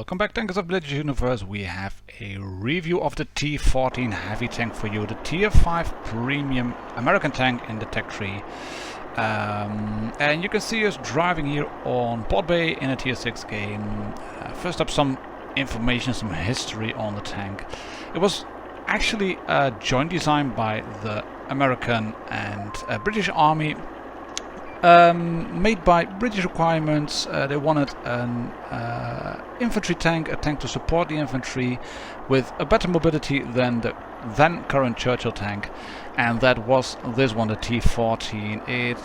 Welcome back, Tankers of Blitz Universe. We have a review of the T14 heavy tank for you, the Tier 5 premium American tank in the tech tree. And you can see us driving here on Port Bay in a Tier 6 game. First up, some information, some history on the tank. It was actually a joint design by the American and British Army. Made by British requirements. They wanted an infantry tank, a tank to support the infantry with a better mobility than the then current Churchill tank, and that was this one, the T14. It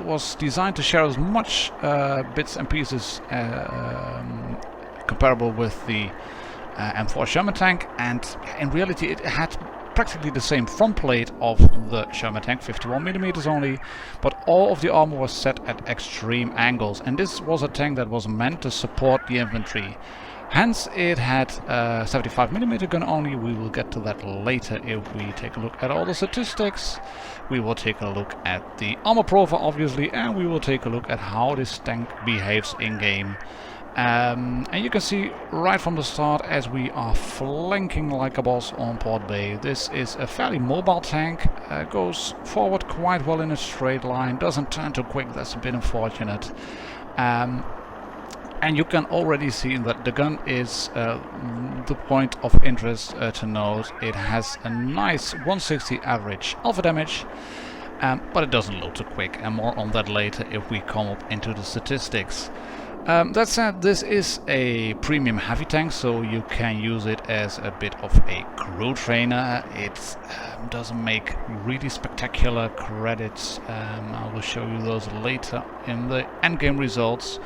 was designed to share as much bits and pieces comparable with the M4 Sherman tank, and in reality it had practically the same front plate of the Sherman tank, 51mm only, but all of the armor was set at extreme angles, and this was a tank that was meant to support the infantry. Hence it had 75mm gun only. We will get to that later if we take a look at all the statistics. We will take a look at the armor profile obviously, and we will take a look at how this tank behaves in game. And you can see right from the start, as we are flanking like a boss on Port Bay, this is a fairly mobile tank, goes forward quite well in a straight line, doesn't turn too quick, that's a bit unfortunate. And you can already see that the gun is the point of interest to note. It has a nice 160 average alpha damage, but it doesn't load too quick, and more on that later if we come up into the statistics. That said, this is a premium heavy tank, so you can use it as a bit of a crew trainer. It doesn't make really spectacular credits. I will show you those later in the endgame results.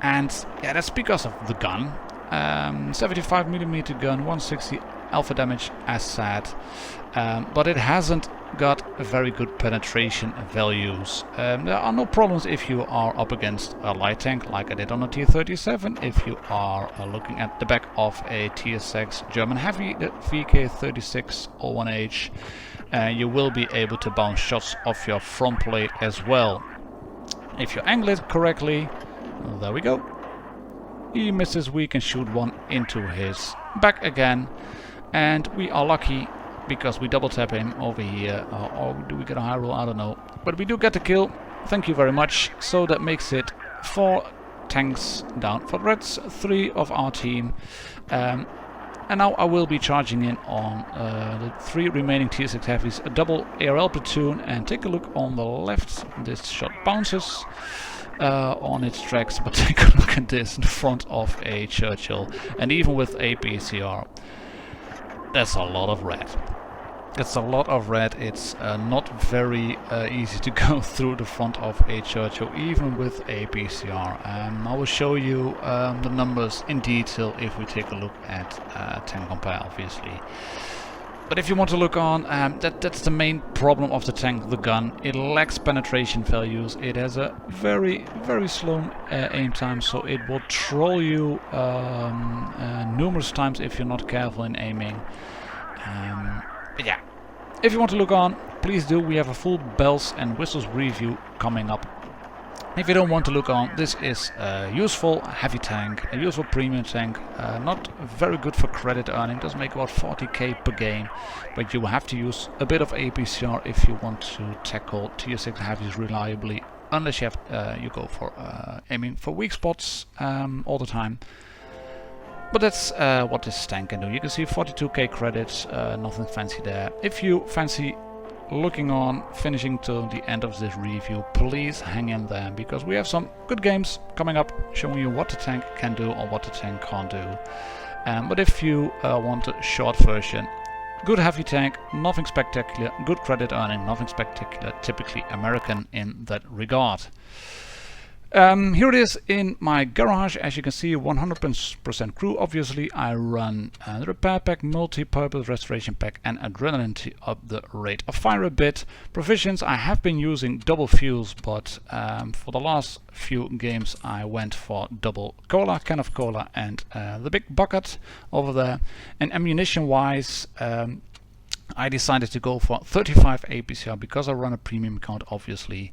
And yeah, that's because of the gun. 75mm gun, 160 alpha damage as said, but it hasn't got very good penetration values. There are no problems if you are up against a light tank like I did on a T37. If you are looking at the back of a Tier 6 German heavy, the VK3601H, you will be able to bounce shots off your front plate as well. If you angle it correctly, there we go. He misses, we can shoot one into his back again, and we are lucky because we double tap him over here, or do we get a high roll? I don't know, but we do get the kill. Thank you very much. So that makes it 4 tanks down for the Reds, 3 of our team. And now I will be charging in on the 3 remaining Tier 6 heavies, a double ARL platoon, and take a look on the left. This shot bounces on its tracks, but take a look at this in front of a Churchill, and even with a PCR, that's a lot of red. It's a lot of red. It's not very easy to go through the front of a Churchill, even with a PCR. I will show you the numbers in detail if we take a look at tank compare, obviously. But if you want to look on, that's the main problem of the tank, the gun. It lacks penetration values. It has a very, very slow aim time, so it will troll you numerous times if you're not careful in aiming. But yeah, if you want to look on, please do. We have a full bells and whistles review coming up. If you don't want to look on, this is a useful heavy tank, a useful premium tank, not very good for credit earning, does make about 40k per game, but you will have to use a bit of APCR if you want to tackle Tier 6 heavies reliably, unless you have you go for aiming for weak spots all the time. But that's what this tank can do. You can see 42k credits, nothing fancy there. If you fancy looking on, finishing till the end of this review, please hang in there, because we have some good games coming up showing you what the tank can do or what the tank can't do. But if you want a short version, good heavy tank, nothing spectacular, good credit earning, nothing spectacular, typically American in that regard. Here it is in my garage. As you can see, 100% crew. Obviously I run the repair pack, multi-purpose restoration pack, and adrenaline to up the rate of fire a bit. Provisions, I have been using double fuels, but for the last few games I went for double cola, can of cola, and the big bucket over there. And ammunition wise, I decided to go for 35 APCR because I run a premium account. Obviously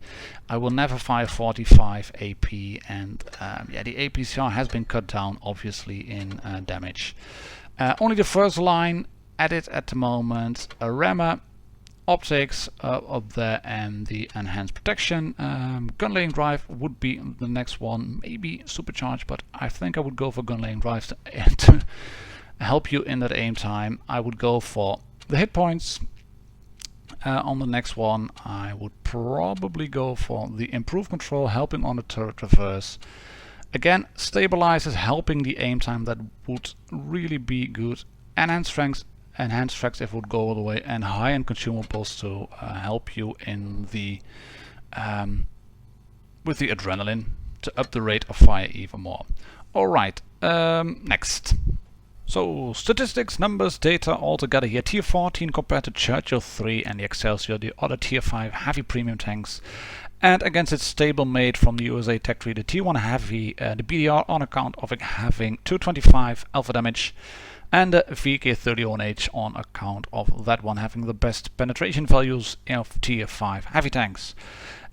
I will never fire 45 AP, and yeah, the APCR has been cut down obviously in damage. Only the first line added at the moment. A rammer, optics up there, and the enhanced protection. Gun laying drive would be the next one, maybe supercharged, but I think I would go for gun laying drive to help you in that aim time. I would go for the hit points. On the next one I would probably go for the improved control, helping on the turret reverse. Again, stabilizers, helping the aim time, that would really be good. Enhanced strength if it would go all the way, and high-end consumables to help you in the with the adrenaline to up the rate of fire even more. Alright, next. So, statistics, numbers, data all together here. Tier 14 compared to Churchill 3 and the Excelsior, the other Tier 5 heavy premium tanks. And against its stablemate from the USA Tech 3, the Tier 1 heavy, the BDR, on account of it having 225 alpha damage, and the VK31H on account of that one having the best penetration values of Tier 5 heavy tanks.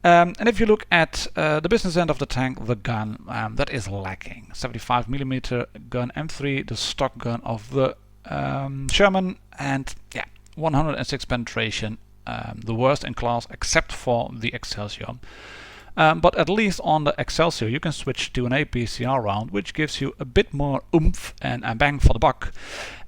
And if you look at the business end of the tank, the gun, that is lacking. 75mm gun M3, the stock gun of the Sherman, and yeah, 106 penetration, the worst in class except for the Excelsior. But at least on the Excelsior you can switch to an APCR round, which gives you a bit more oomph and a bang for the buck.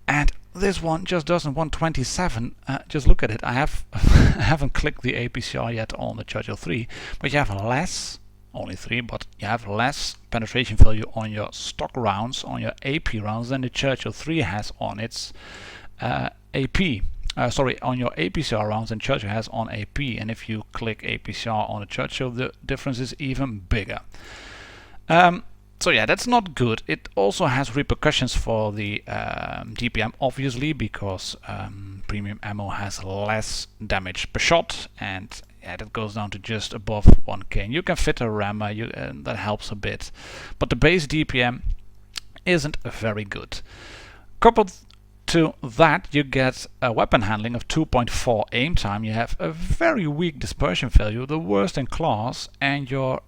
And this one just doesn't 127. Just look at it. I haven't clicked the APCR yet on the Churchill 3, but you have less, only 3, but you have less penetration value on your stock rounds, on your AP rounds, than the Churchill 3 has on its AP. Sorry, on your APCR rounds, and Churchill has on AP. And if you click APCR on the Churchill, the difference is even bigger. So yeah, that's not good. It also has repercussions for the DPM, obviously, because premium ammo has less damage per shot, and yeah, that goes down to just above 1k. And you can fit a rammer, that helps a bit, but the base DPM isn't very good. Coupled to that, you get a weapon handling of 2.4 aim time. You have a very weak dispersion value, the worst in class, and your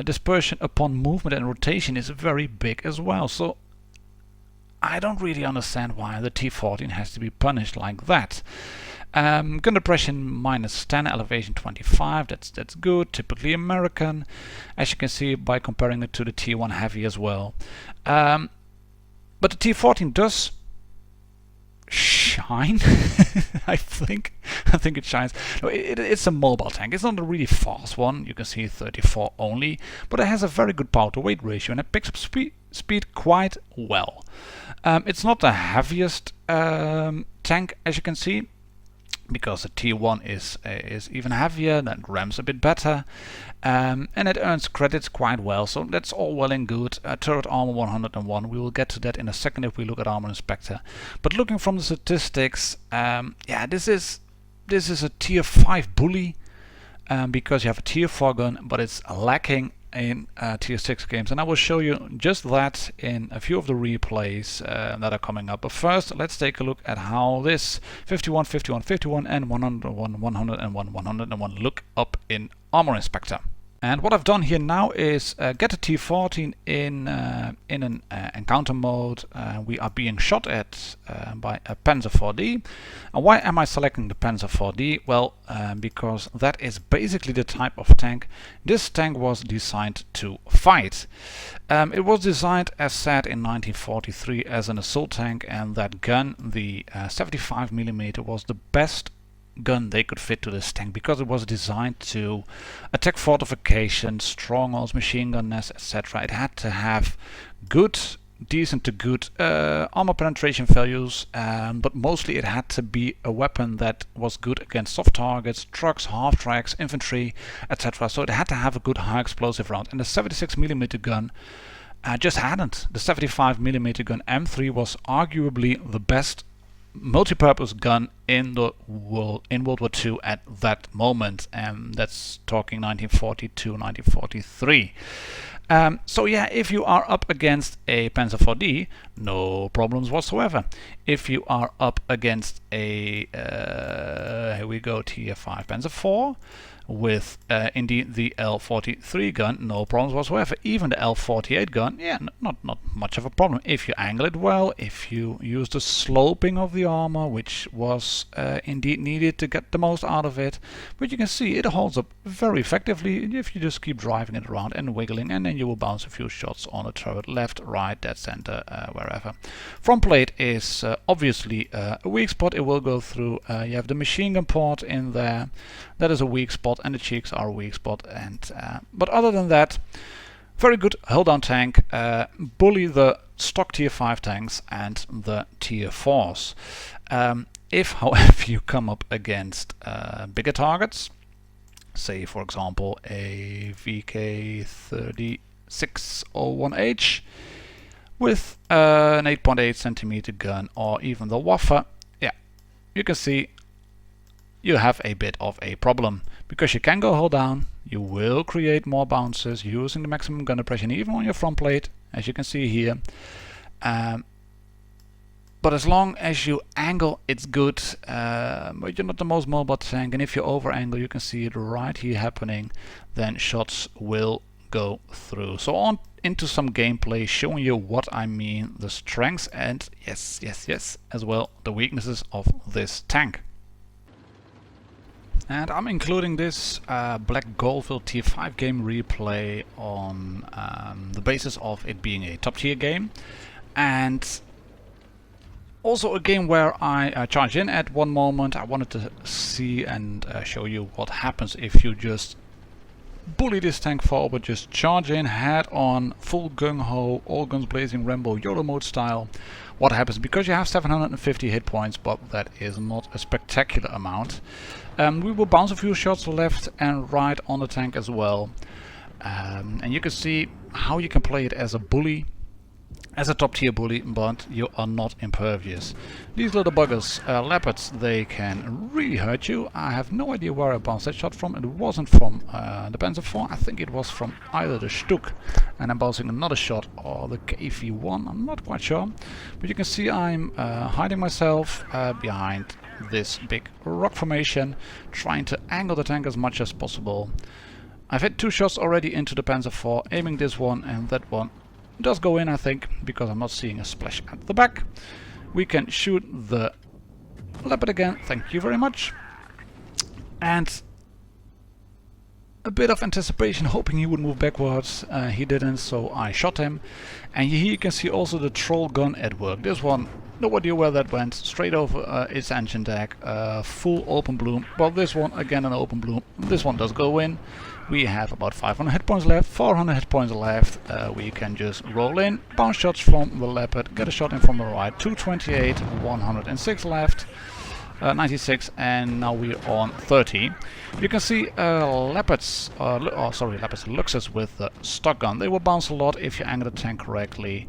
dispersion upon movement and rotation is very big as well. So I don't really understand why the T14 has to be punished like that. Gun depression -10, elevation 25, that's good, typically American, as you can see by comparing it to the T1 heavy as well. But the T14 does shine. I think it shines. No, it's a mobile tank. It's not a really fast one. You can see 34 only, but it has a very good power to weight ratio, and it picks up speed quite well. It's not the heaviest tank, as you can see, because the T1 is even heavier, then rams a bit better, and it earns credits quite well, so that's all well and good. Turret armor 101, we will get to that in a second if we look at Armor Inspector. But looking from the statistics, yeah, this is a Tier 5 bully, because you have a Tier 4 gun, but it's lacking in Tier 6 games, and I will show you just that in a few of the replays that are coming up. But first, let's take a look at how this 51, 51, 51 and 101, 101, 101 look up in Armor Inspector. And what I've done here now is get a T14 in an encounter mode. We are being shot at by a Panzer 4D. And why am I selecting the Panzer 4D? Well, because that is basically the type of tank. This tank was designed to fight. It was designed, as said, in 1943 as an assault tank, and that gun, the 75mm, was the best gun they could fit to this tank, because it was designed to attack fortifications, strongholds, machine gun nests, etc. It had to have good, decent to good armor penetration values, but mostly it had to be a weapon that was good against soft targets, trucks, half-tracks, infantry, etc. So it had to have a good high explosive round, and the 76mm gun just hadn't. The 75mm gun M3 was arguably the best multi-purpose gun in World War II at that moment, and that's talking 1942, 1943. So yeah, if you are up against a Panzer IV-D, no problems whatsoever. If you are up against a here we go, Tier 5 Panzer IV with indeed the L43 gun, no problems whatsoever. Even the L48 gun, yeah, not much of a problem. If you angle it well, if you use the sloping of the armor, which was indeed needed to get the most out of it. But you can see it holds up very effectively if you just keep driving it around and wiggling, and then you will bounce a few shots on the turret, left, right, dead center, wherever. Front plate is obviously a weak spot. It will go through. You have the machine gun port in there. That is a weak spot, and the cheeks are a weak spot. And but other than that, very good hull down tank. Bully the stock tier 5 tanks and the tier 4s. If, however, you come up against bigger targets, say for example a VK3601H with an 8.8 centimeter gun, or even the Waffe, yeah, you can see you have a bit of a problem, because you can go hull down, you will create more bounces using the maximum gun depression even on your front plate, as you can see here. But as long as you angle, it's good. But you're not the most mobile tank, and if you over angle, you can see it right here happening, then shots will go through. So on into some gameplay showing you what I mean, the strengths and yes, as well the weaknesses of this tank. And I'm including this Black Goldfield Tier 5 game replay on the basis of it being a top tier game, and also a game where I charge in at one moment. I wanted to see and show you what happens if you just bully this tank forward, just charge in head on, full gung-ho, all guns blazing, Rambo YOLO mode style. What happens, because you have 750 hit points, but that is not a spectacular amount. We will bounce a few shots left and right on the tank as well. And you can see how you can play it as a bully, as a top tier bully, but you are not impervious. These little buggers, leopards, they can really hurt you. I have no idea where I bounced that shot from. It wasn't from the Panzer IV, I think it was from either the Stuk and I'm bouncing another shot, or the KV1, I'm not quite sure. But you can see I'm hiding myself behind this big rock formation, trying to angle the tank as much as possible. I've hit 2 shots already into the Panzer IV, aiming this one, and that one does go in, I think, because I'm not seeing a splash at the back. We can shoot the leopard again, thank you very much. And a bit of anticipation, hoping he would move backwards. He didn't, so I shot him. And here you can see also the troll gun at work. This one, no idea where that went, straight over its engine deck, full open bloom. Well, this one again an open bloom. This one does go in. We have about 500 hit points left, 400 hit points left. We can just roll in, bounce shots from the leopard, get a shot in from the right. 228, 106 left, 96, and now we're on 30. You can see leopards, leopards, Luxus with the stock gun. They will bounce a lot if you angle the tank correctly.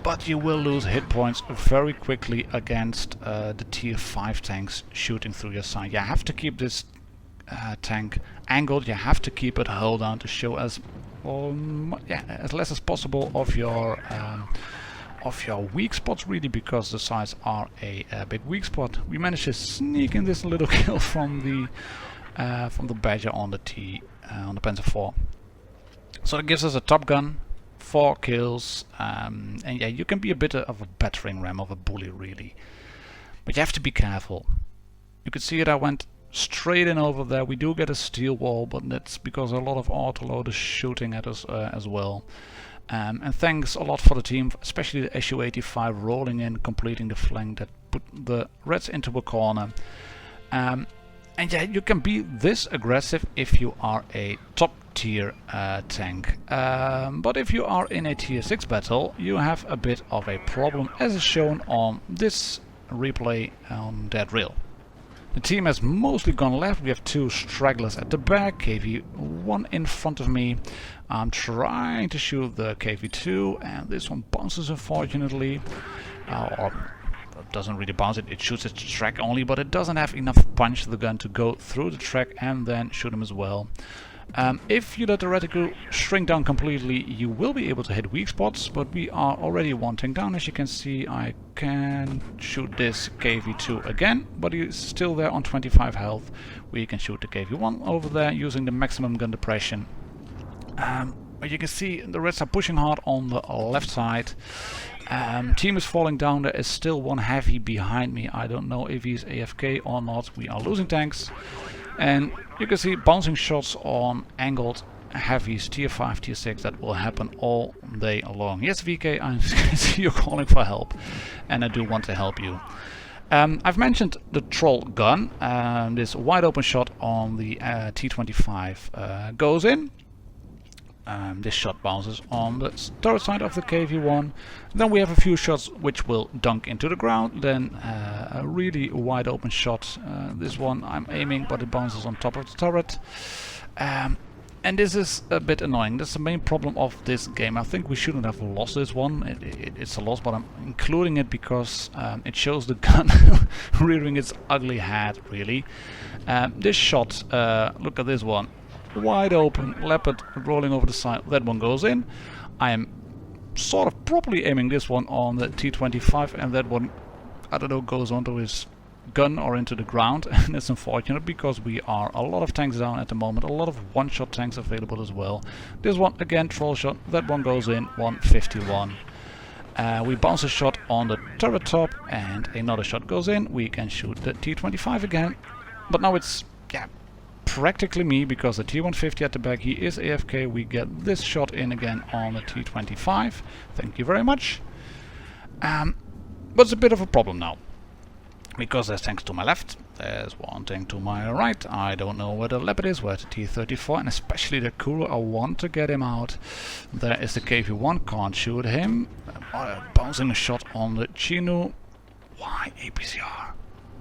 But you will lose hit points very quickly against the tier 5 tanks shooting through your side. You have to keep this tank angled, you have to keep it hull down to show as less as possible of your weak spots, really, because the sides are a big weak spot. We managed to sneak in this little kill from the Badger on the Panzer IV. So that gives us a top gun, 4 kills, and yeah, you can be a bit of a battering ram, of a bully, really. But you have to be careful. You can see it, I went straight in over there. We do get a steel wall, but that's because a lot of autoload is shooting at us as well. And thanks a lot for the team, especially the SU-85 rolling in, completing the flank that put the Reds into a corner. And yeah, you can be this aggressive if you are a top tier tank. But if you are in a tier 6 battle, you have a bit of a problem, as is shown on this replay on Dead Rail. The team has mostly gone left. We have 2 stragglers at the back, KV1 in front of me. I'm trying to shoot the KV2 and this one bounces, unfortunately. Or it doesn't really bounce, it shoots its track only, but it doesn't have enough punch to the gun to go through the track and then shoot him as well. If you let the reticle shrink down completely, you will be able to hit weak spots, but we are already one tank down. As you can see, I can shoot this KV2 again, but he's still there on 25 health. We can shoot the KV1 over there using the maximum gun depression. But you can see the Reds are pushing hard on the left side. Team is falling down. There is still one heavy behind me. I don't know if he's AFK or not. We are losing tanks. And you can see bouncing shots on angled heavies, tier 5, tier 6. That will happen all day long. Yes, VK, I see you calling for help. And I do want to help you. I've mentioned the troll gun. This wide open shot on the T25 goes in. This shot bounces on the turret side of the KV1. Then we have a few shots which will dunk into the ground. Then a really wide open shot. This one I'm aiming, but it bounces on top of the turret. And this is a bit annoying. That's the main problem of this game. I think we shouldn't have lost this one. It's a loss, but I'm including it because it shows the gun rearing its ugly head, really. This shot, look at this one. Wide open, leopard rolling over the side. That one goes in. I am sort of properly aiming this one on the T25, and that one, I don't know, goes onto his gun or into the ground. And it's unfortunate because we are a lot of tanks down at the moment, a lot of one-shot tanks available as well. This one again, troll shot. That one goes in, 151. We bounce a shot on the turret top, and another shot goes in. We can shoot the T25 again, but now it's practically me because the T150 at the back, he is AFK. We get this shot in again on the T25. Thank you very much. But it's a bit of a problem now because there's tanks to my left, there's one tank to my right. I don't know where the leopard is, where the T34, and especially the Kuro. I want to get him out. There is the KV1, can't shoot him. Bouncing a shot on the Chinu. Why APCR?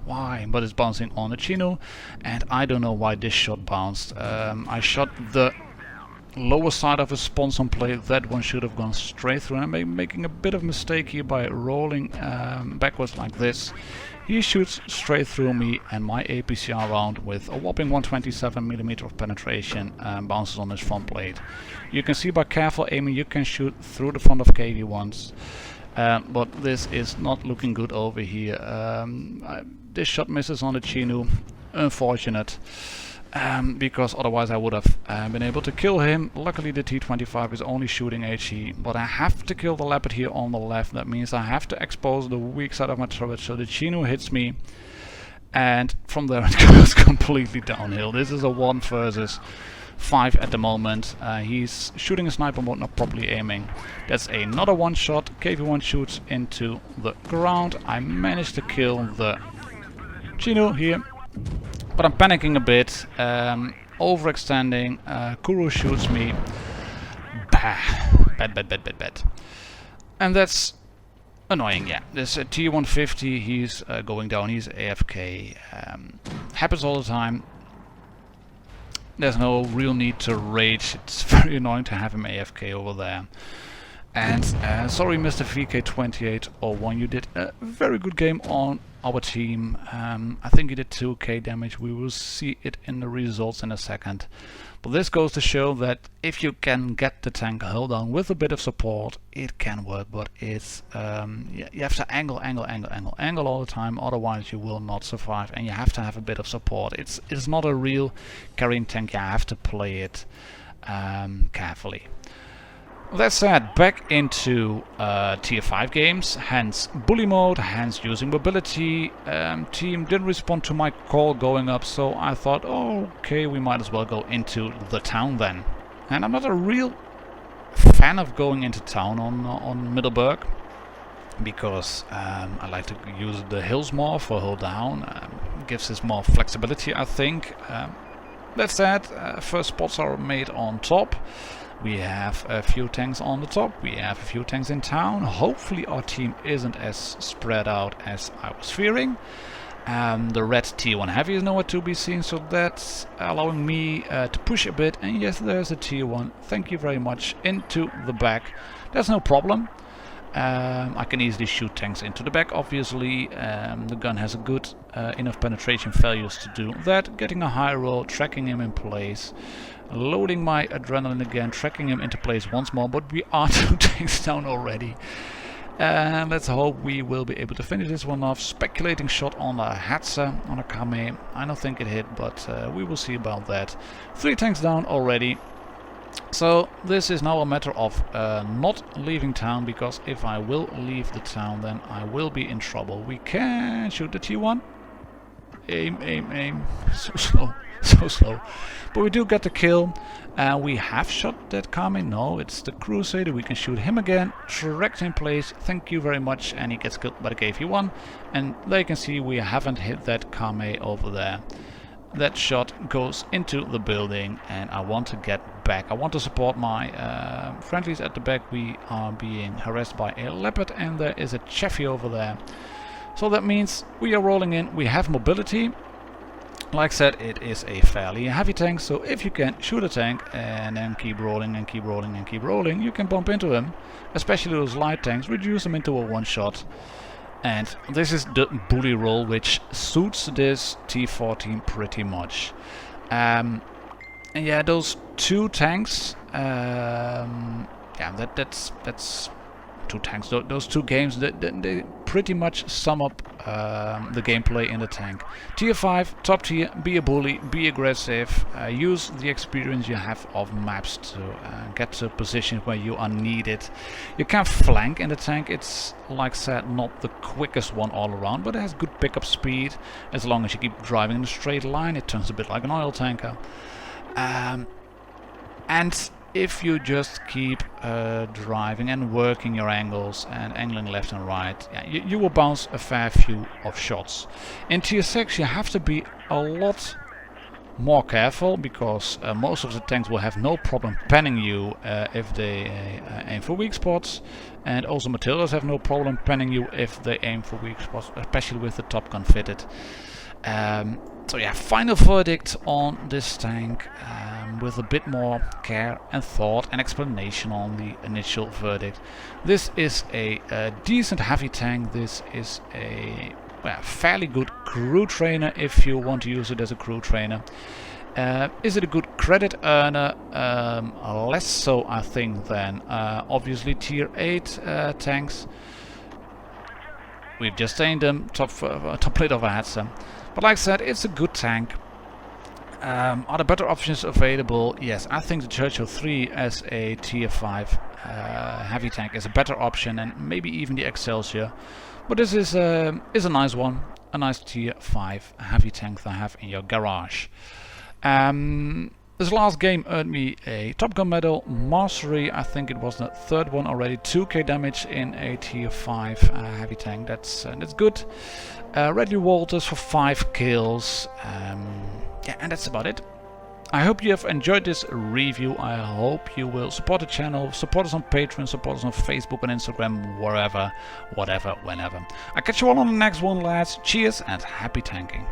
Why? But it's bouncing on the Chino, and I don't know why this shot bounced. I shot the lower side of his sponson plate. That one should have gone straight through, and I'm making a bit of mistake here by rolling backwards like this. He shoots straight through me, and my APCR round with a whopping 127mm of penetration bounces on his front plate. You can see by careful aiming you can shoot through the front of KV1s. But this is not looking good over here. This shot misses on the Chinu. Unfortunate. Because otherwise I would have been able to kill him. Luckily the T25 is only shooting HE. But I have to kill the leopard here on the left. That means I have to expose the weak side of my turret so the Chinu hits me. And from there it goes completely downhill. This is a 1 versus 5 at the moment. He's shooting a sniper mode, not properly aiming. That's another one shot. KV1 shoots into the ground. I managed to kill the Chino here, but I'm panicking a bit. Overextending. Kuro shoots me. Bad. And that's annoying, yeah. This T150, he's going down, he's AFK. Happens all the time. There's no real need to rage. It's very annoying to have him AFK over there. And sorry Mr. VK2801, you did a very good game on our team. I think you did 2k damage. We will see it in the results in a second. But this goes to show that if you can get the tank held down with a bit of support, it can work. But it's you have to angle all the time, otherwise you will not survive. And you have to have a bit of support. It's not a real carrying tank. You have to play it carefully. That said, back into tier 5 games, hence bully mode, hence using mobility. Team didn't respond to my call going up, so I thought, oh, okay, we might as well go into the town then. And I'm not a real fan of going into town on Middelburg, because I like to use the hills more for hold down. Gives us more flexibility, I think. That said, first spots are made on top. We have a few tanks on the top, we have a few tanks in town. Hopefully our team isn't as spread out as I was fearing. The red T1 heavy is nowhere to be seen, so that's allowing me to push a bit. And yes, there's a T1, thank you very much, into the back. That's no problem. I can easily shoot tanks into the back, obviously. The gun has a good enough penetration values to do that. Getting a high roll, tracking him in place, loading my adrenaline again, tracking him into place once more, but we are 2 tanks down already. And let's hope we will be able to finish this one off. Speculating shot on a Hatsa, on a Kame. I don't think it hit, but we will see about that. 3 tanks down already. So this is now a matter of not leaving town, because if I will leave the town, then I will be in trouble. We can shoot the T1. Aim, aim, aim. So slow, so slow. But we do get the kill. We have shot that Kame. No, it's the Crusader. We can shoot him again. Tracked in place. Thank you very much. And he gets killed by the KV-1. And there you can see we haven't hit that Kame over there. That shot goes into the building, and I want to get back. I want to support my friendlies at the back. We are being harassed by a Leopard, and there is a Chaffee over there. So that means we are rolling in. We have mobility. Like I said, it is a fairly heavy tank, so if you can shoot a tank and then keep rolling and keep rolling and keep rolling, you can bump into him. Especially those light tanks, reduce them into a one-shot. And this is the bully roll, which suits this T14 pretty much. And yeah, those 2 tanks, yeah, that's 2 tanks. Those 2 games, they pretty much sum up the gameplay in the tank. Tier 5, top tier, be a bully, be aggressive, use the experience you have of maps to get to positions where you are needed. You can flank in the tank. It's, like I said, not the quickest one all around, but it has good pickup speed. As long as you keep driving in a straight line, it turns a bit like an oil tanker. And if you just keep driving and working your angles and angling left and right, yeah, you will bounce a fair few of shots. In tier 6 you have to be a lot more careful, because most of the tanks will have no problem panning you if they aim for weak spots, and also Matildas have no problem panning you if they aim for weak spots, especially with the Top Gun fitted. So yeah, final verdict on this tank, with a bit more care and thought and explanation on the initial verdict. This is a decent heavy tank. This is a fairly good crew trainer if you want to use it as a crew trainer. Is it a good credit earner? Less so, I think, than obviously tier 8 tanks. We've just seen them, top plate of a Hatsa. But like I said, it's a good tank. Are there better options available? Yes, I think the Churchill 3 as a tier 5 heavy tank is a better option, and maybe even the Excelsior. But this is a nice one, a nice tier 5 heavy tank to have in your garage. This last game earned me a Top Gun medal, Mastery. I think it was the 3rd one already. 2k damage in a tier 5 heavy tank. That's good. Redley Walters for 5 kills. Yeah, and that's about it. I hope you have enjoyed this review. I hope you will support the channel, support us on Patreon, support us on Facebook and Instagram, wherever, whatever, whenever. I'll catch you all on the next one, lads. Cheers and happy tanking.